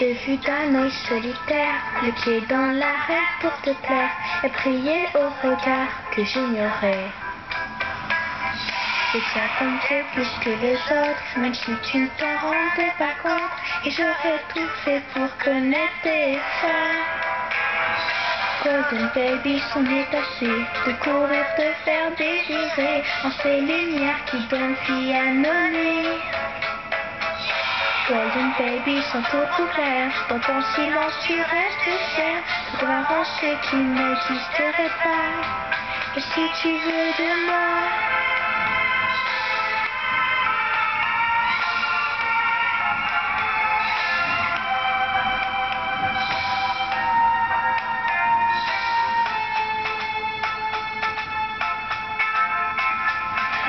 te vu d'un œil solitaire, le pied dans l'arrêt pour te plaire, et prier au regard que j'ignorais. Je tiens compter plus que les autres, même si tu ne t'en rendais pas compte, et j'aurais tout fait pour connaître tes failles. Golden baby, son détaché, de courir, te faire désirer, en ces lumières qui donnent vie à nos nuits. Golden baby, sans tout couvert, dans ton silence tu restes fier, de croire en ce qui n'existerait pas. Et si tu veux de moi,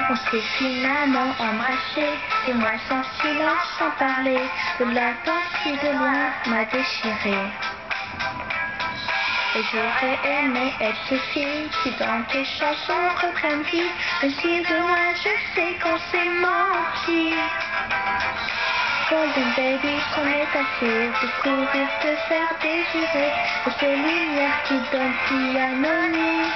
on s'est finalement embrassé, et moi sans silence, sans parler, de la qui de loin m'a déchiré. Et j'aurais aimé être ce fille qui dans tes chansons reprenne vie, mais si de loin je sais qu'on s'est menti. Golden baby, c'en est assez de courir, te faire désirer, de ces lumières qui donnent vie à nos nuits.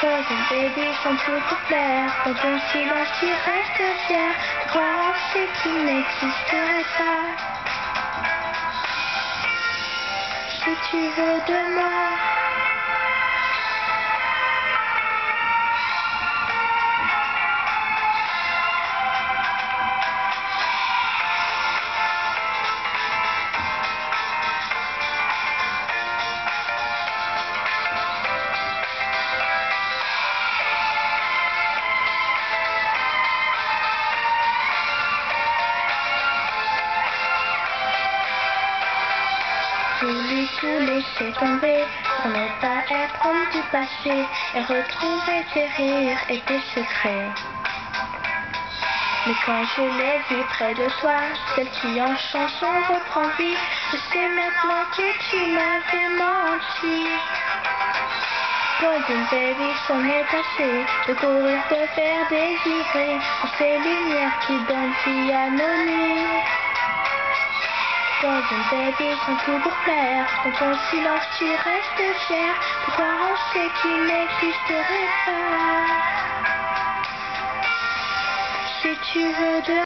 Golden baby, sans tout pour plaire, dans ton silence tu restes fier, de croire en ce qui n'existerait pas. Si tu veux de moi, voulu tout laisser tomber pour ne pas être homme du passé et retrouver tes rires et tes secrets. Mais quand je l'ai vue près de toi, celle qui en chanson reprend vie, je sais maintenant que tu m'avais menti. Golden baby, c'en est assez de courir, te faire désirer, en ces lumières qui donnent vie à nos nuits. Golden baby, sans tout pour plaire, dans ton silence tu restes fier, de croire en ce qui n'existerait pas. Si tu veux de